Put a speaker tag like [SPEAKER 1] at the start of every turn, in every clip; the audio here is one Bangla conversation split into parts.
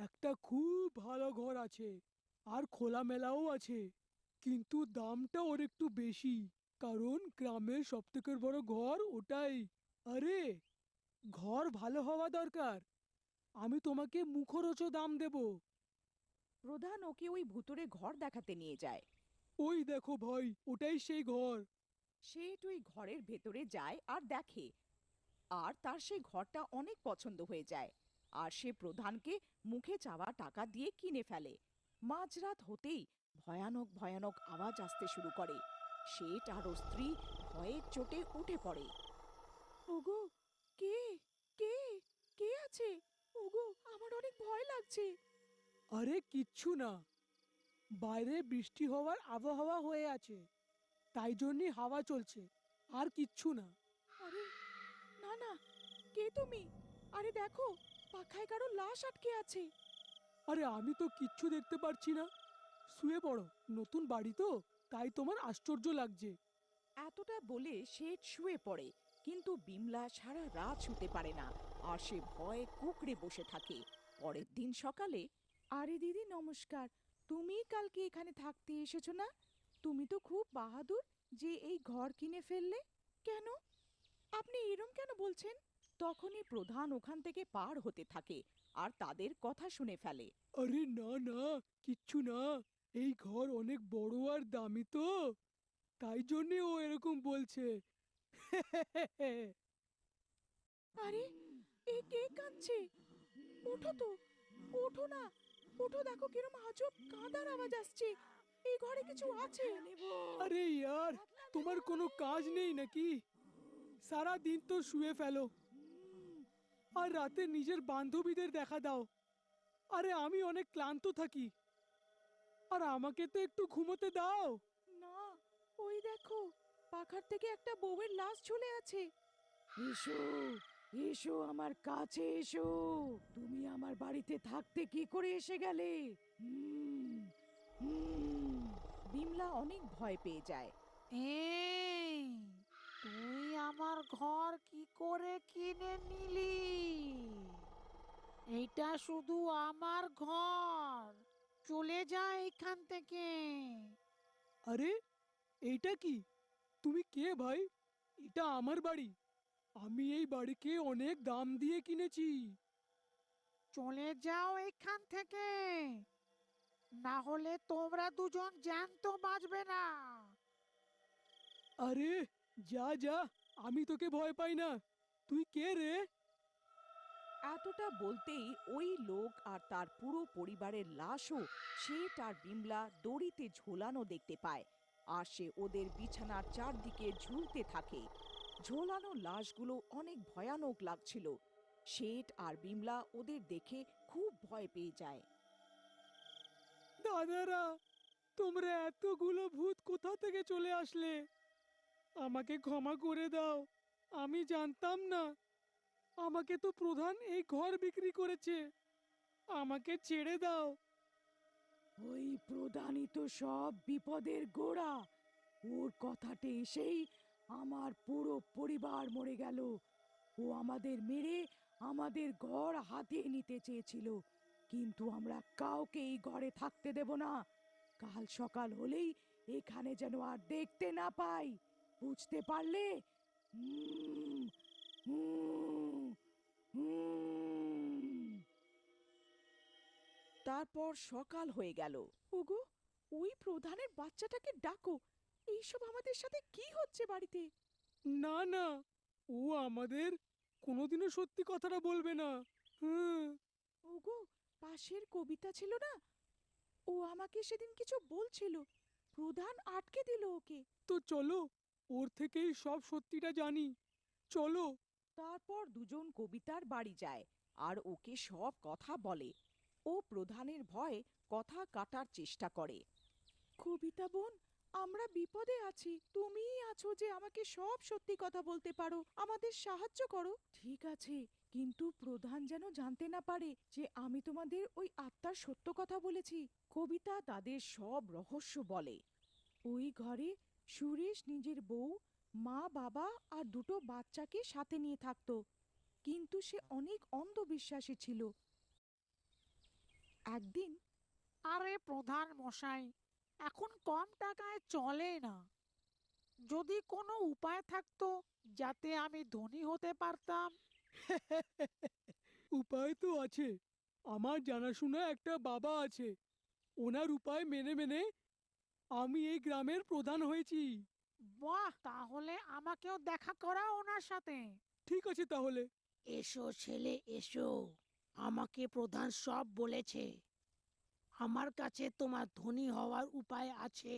[SPEAKER 1] একটা খুব ভালো ঘর আছে, আর খোলামেলাও আছে, কিন্তু দামটা ওর একটু বেশি, কারণ গ্রামের সবথেকে বড় ঘর ওটাই। আরে, ঘর ভালো হওয়া দরকার। আমি তোমাকে মুখরোচক দাম দেব।
[SPEAKER 2] প্রধান ওকে ওই ভুতুড়ে ঘর দেখাতে নিয়ে যায়।
[SPEAKER 1] ওই দেখো ভাই, ওটাই সেই ঘর।
[SPEAKER 2] সে ওই ঘরের ভেতরে যায় আর দেখে, আর তার সেই ঘরটা অনেক পছন্দ হয়ে যায়। আর সে প্রধানকে মুখে চাওয়া টাকা দিয়ে কিনে ফেলে। মাঝরাত হতেই ভয়ানক ভয়ানক আওয়াজ আসতে শুরু করে। শেঠ আর ওর স্ত্রী ভয়ের চোটে উঠে পড়ে। ওগো, কে কে কে আছে? ওগো, আমার অনেক ভয় লাগছে।
[SPEAKER 1] আরে কিচ্ছু না, বাইরে বৃষ্টি হওয়ার আবহাওয়া হয়ে আছে, তাই জন্যই হাওয়া চলছে, আর কিচ্ছু না।
[SPEAKER 2] আরে না না, কে তুমি? আরে দেখো, পাখায় কারো লাশ আটকে আছে।
[SPEAKER 1] আরে আমি তো কিচ্ছু দেখতে পারছি না। শুয়ে পড়ো, নতুন বাড়ি তো, তাই তোমার আশ্চর্য লাগছে।
[SPEAKER 2] এতটা বলে সে শুয়ে পড়ে, কিন্তু বিমলা সারা রাত শুতে পারে না, আর সে ভয়ে কুঁকড়ে বসে থাকে। পরের দিন সকালে, আরে দিদি নমস্কার, তুমি কালকে এখানে থাকতে এসেছো না? তুমি তো খুব বাহাদুর যে এই ঘর কিনে ফেললে। কেন, আপনি এরম কেন বলছেন? তখনই প্রধান ওখান থেকে পার হতে থাকে আর তাদের কথা শুনে ফেলে।
[SPEAKER 1] আরে না না, কিচ্ছু না, এই ঘর অনেক বড় আর দামি তো, তাই জন্যে ও এরকম বলছে।
[SPEAKER 2] আরে, এ কে কাঁদছে? ওঠো তো, ওঠো না, ওঠো, দেখো কিরম আজব কাঁদার আওয়াজ আসছে। এই ঘরে কিছু আছে।
[SPEAKER 1] আরে ইয়ার, তোমার কোনো কাজ নেই নাকি? সারা দিন তো শুয়ে ফেলো, আর রাতে নিজের বান্ধবীদের দেখা দাও। আরে আমি অনেক ক্লান্ত থাকি, আর আমাকে তো একটু ঘুমোতে দাও।
[SPEAKER 2] না, ওই দেখো, পাখার থেকে একটা বউয়ের লাশ ঝুলে আছে। এসো, এসো আমার কাছে এসো। তুমি আমার বাড়িতে থাকতে কি করে এসে গেলে? হুম, হুম। বিমলা অনেক ভয় পেয়ে যায়।
[SPEAKER 3] এই, তুই আমার ঘর কি করে কিনে নিলি? এইটা শুধু আমার ঘর। চলে যা এখান থেকে।
[SPEAKER 1] আরে, এইটা কি? তুমি কে ভাই? এটা আমার বাড়ি, আমি এই বাড়িকে অনেক দাম দিয়ে কিনেছি।
[SPEAKER 3] চলে যাও এখান থেকে, না হলে তোমরা দুজন জ্যান্ত বাঁচবে না।
[SPEAKER 1] আরে যা যা, আমি তোকে ভয় পাই না। তুই কে রে?
[SPEAKER 2] এতটা বলতেই ওই লোক আর তার পুরো পরিবারের লাশও সে তার বিমলা দড়িতে ঝোলানো দেখতে পায়। আর সে ওদের বিছানার চারদিকে ঝুলতে থাকে। ঝোলানো লাশগুলো অনেক ভয়ানক লাগছিল। শেঠ আর বিমলা ওদের দেখে খুব ভয় পেয়ে যায়।
[SPEAKER 1] দাদারা, তোমরা এতগুলো ভূত কোথা থেকে চলে আসলে? আমাকে ক্ষমা করে দাও, আমি জানতাম না। আমাকে তো প্রধান এই ঘর বিক্রি করেছে, আমাকে ছেড়ে দাও।
[SPEAKER 2] ওই প্রধানই তো সব বিপদের গোড়া। ওর কথাতে এসেই আমার পুরো পরিবার মরে গেল। ও আমাদের মেরে আমাদের ঘর হাতিয়ে নিতে চেয়েছিল, কিন্তু আমরা কাউকে এই ঘরে থাকতে দেব না। কাল সকাল হলেই এখানে যেন আর দেখতে না পাই, বুঝতে পারলে? হুম, হুম, হুম। তারপর সকাল হয়ে গেল। ওগো, ওই প্রধানের বাচ্চাটাকে ডাকো। এইসব আমাদের সাথে কি হচ্ছে বাড়িতে?
[SPEAKER 1] না না, ও আমাদের কোনোদিনও সত্যি কথাটা বলবে না। হুম।
[SPEAKER 2] ওগো, পাশের কবিতা ছিল না, ও আমাকে সেদিন কিছু বলছিল, প্রধান আটকে দিল ওকে।
[SPEAKER 1] তো চলো, ওর থেকেই সব সত্যিটা জানি। চলো।
[SPEAKER 2] তারপর দুজন কবিতার বাড়ি যায় আর ওকে সব কথা বলে। ও প্রধানের ভয়ে কথা কাটার চেষ্টা করে। কবিতা বোন, আমরা বিপদে আছি, তুমিই আছো যে আমাকে সব সত্যি কথা বলতে পারো, আমাদের সাহায্য করো। ঠিক আছে, কিন্তু প্রধান যেন জানতে না পারে যে আমি তোমাদের ওই আত্মার সত্য কথা বলেছি। কবিতা তাদের সব রহস্য বলে। ওই ঘরে সুরেশ নিজের বউ, মা, বাবা আর দুটো বাচ্চাকে সাথে নিয়ে থাকতো, কিন্তু সে অনেক অন্ধবিশ্বাসী ছিল। একদিন
[SPEAKER 3] আরে প্রধান মশাই, এখন কম টাকায় চলে না। যদি কোনো উপায় থাকতো যাতে আমি ধনী হতে পারতাম।
[SPEAKER 1] উপায় তো আছে। আমার জানাশোনা একটা বাবা আছে। ওনার উপায় মেনে মেনে আমি এই গ্রামের প্রধান হয়েছি।
[SPEAKER 3] বাহ, তাহলে আমাকেও দেখা করাও ওনার সাথে।
[SPEAKER 1] ঠিক আছে তাহলে।
[SPEAKER 3] এসো ছেলে, এসো। আমাকে প্রধান সব বলেছে। আমার কাছে তোমার ধনী হওয়ার উপায় আছে,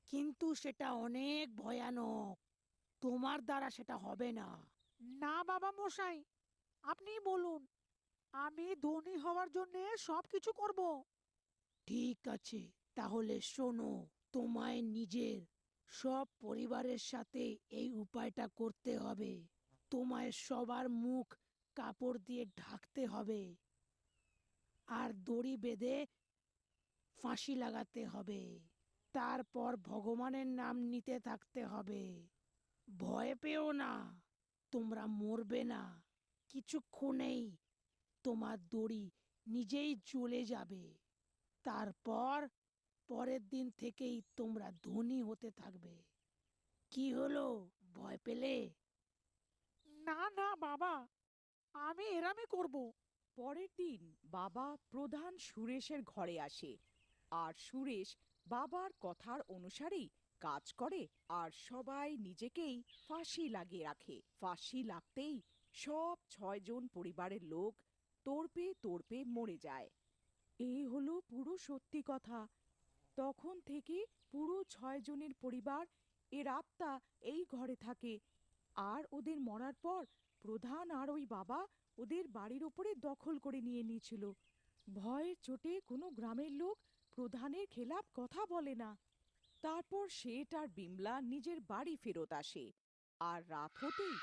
[SPEAKER 3] কিন্তু সেটা অনেক ভয়ানক। তোমার দ্বারা সেটা হবে না। না বাবা মশাই, আপনি বলুন। আমি ধনী হওয়ার জন্য সবকিছু করব। ঠিক আছে, তাহলে শোনো। তোমায় নিজের সব পরিবারের সাথে এই উপায়টা করতে হবে। তোমায় সবার মুখ কাপড় দিয়ে ঢাকতে হবে, আর দড়ি বেঁধে ফাঁসি লাগাতে হবে। তারপর ভগবানের নাম নিতে থাকতে হবে। ভয় পেও না, তোমরা মরবে না। কিছুক্ষণেই তোমার দড়ি নিজেই জ্বলে যাবে। তারপর পরের দিন থেকেই তোমরা ধনী হতে থাকবে। কি হলো, ভয় পেলে? না না বাবা, আমি এরামই করব।
[SPEAKER 2] পরের দিন বাবা প্রধান সুরেশের ঘরে আসে, আর সুরেশ বাবার কথার অনুসারেই কাজ করে, আর সবাই নিজেকেই ফাঁসি লাগিয়ে রাখে। ফাঁসি লাগতেই সব 6 জন পরিবারের লোক তোড়পে তোড়পে মরে যায়। এই হলো পুরো সত্যি কথা। তখন থেকে পুরো 6 জনের পরিবার এর আত্মা এই ঘরে থাকে। আর ওদের মরার পর প্রধান আর ওই বাবা ওদের বাড়ির ওপরে দখল করে নিয়ে নিয়েছিল। ভয়ের চোটে কোনো গ্রামের লোক প্রধানের খেলাপ কথা বলে না। তারপর শেঠ আর বিমলা নিজের বাড়ি ফেরত আসে, আর রাত হতেই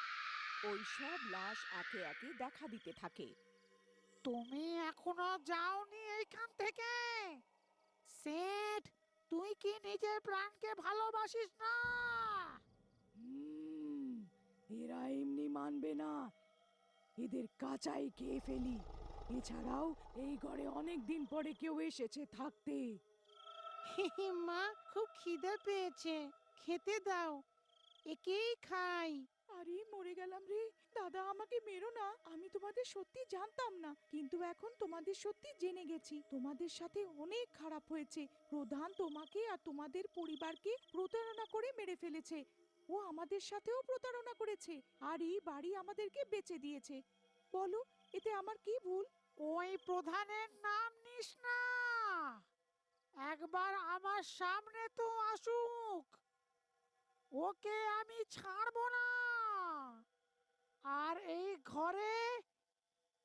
[SPEAKER 2] ওই সব লাশ একে একে দেখা দিতে থাকে।
[SPEAKER 3] তুমি এখনো যাওনি এইখান থেকে? সেঠ, তুই কি নিজের প্রাণকে ভালোবাসিস না?
[SPEAKER 2] এরা এমনি মানবে না, এদের কাঁচাই খেয়ে ফেলি। এছাড়াও এই ঘরে অনেক দিন পরে কেউ এসেছে থাকতে।
[SPEAKER 3] মা, খুব খিদে পেয়েছে, খেতে দাও, একেই খাই।
[SPEAKER 2] আরে মরে গেলাম রে। দাদা, আমাকে মেরো না। আমি তোমাদের সত্যি জানতাম না, কিন্তু এখন তোমাদের সত্যি জেনে গেছি। তোমাদের সাথে অনেক খারাপ হয়েছে। প্রধান তোমাকে আর তোমাদের পরিবারকে প্রতারণা করে মেরে ফেলেছে। ও আমাদের সাথেও প্রতারণা করেছে, আর এই বাড়ি আমাদেরকে বেচে দিয়েছে। বলো, এতে আমার কি ভুল?
[SPEAKER 3] ওই প্রধানের নাম নিস না। একবার আমার সামনে তো আসুক, ওকে আমি ছাড়বো না। আর এই ঘরে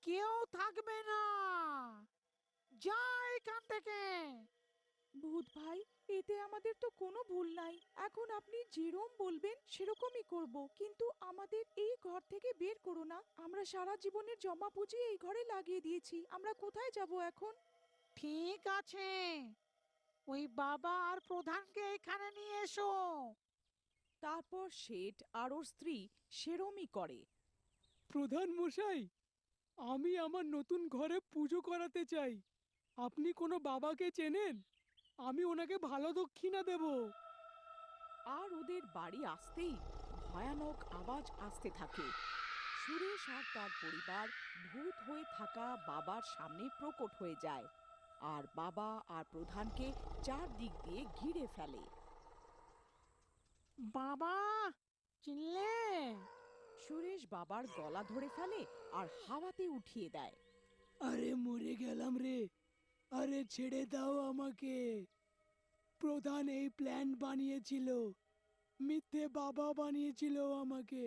[SPEAKER 3] কেউ থাকবে না। যা এখান থেকে।
[SPEAKER 2] ভূত ভাই, এতে আমাদের তো কোনো ভুল নাই। এখন আপনি যেরকম বলবেন সেরকমই করব, কিন্তু আমাদের এই ঘর থেকে বের করো না। আমরা সারা জীবনের জমা পুঁজি এই ঘরে লাগিয়ে দিয়েছি। আমরা কোথায় যাব এখন?
[SPEAKER 3] ঠিক আছে, ওই বাবা আর প্রধানকে এখানে নিয়ে এসো।
[SPEAKER 2] তারপর শেঠ আর ওর স্ত্রী সেরমই করে।
[SPEAKER 1] প্রধান মশাই, আমি আমার নতুন ঘরে পুজো করাতে চাই। আপনি কোনো বাবাকে চেনেন? আমি ওনাকে ভালো দক্ষিণা দেব।
[SPEAKER 2] আর ওদের বাড়ি আসতেই ভয়ানক আওয়াজ আসতে থাকে। সুরেশ আর তার পরিবার ভূত হয়ে থাকা বাবার সামনে প্রকট হয়ে যায়, আর বাবা আর প্রধানকে চারদিক দিয়ে ঘিরে ফেলে।
[SPEAKER 3] বাবা, চিনলে?
[SPEAKER 2] সুরেশ বাবার গলা ধরে ফেলে আর হাওয়াতে উঠিয়ে দেয়।
[SPEAKER 1] আরে মরে গেলাম রে। আরে ছেড়ে দাও আমাকে। প্রধান এই প্ল্যান বানিয়েছিল। মিথ্যে বাবা বানিয়েছিল আমাকে।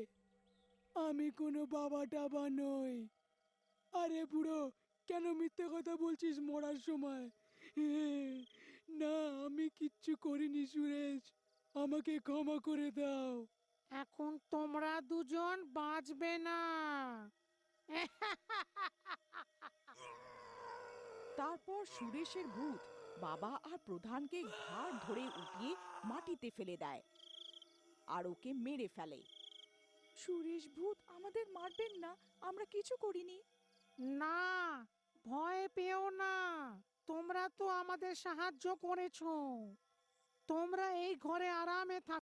[SPEAKER 1] আমি কোনো বাবা টাবা নই। আরে বুড়ো, কেন মিথ্যে কথা বলছিস মরার সময়? না, আমি কিচ্ছু করিনি সুরেশ। আমাকে ক্ষমা করে দাও।
[SPEAKER 3] এখন তোমরা দুজন বাঁচবে না।
[SPEAKER 2] তারপর সুরেশের ভূত বাবা আর প্রধানকে ঘাড় ধরে উঠিয়ে মাটিতে ফেলে দেয় আর ওকে মেরে ফেলে। সুরেশ ভূত, আমাদের মারবেন না, আমরা কিছু করিনি।
[SPEAKER 3] না, ভয় পেও না। তোমরা তো আমাদের সাহায্য করেছো। তোমরা এই ঘরে আরামে থাকো।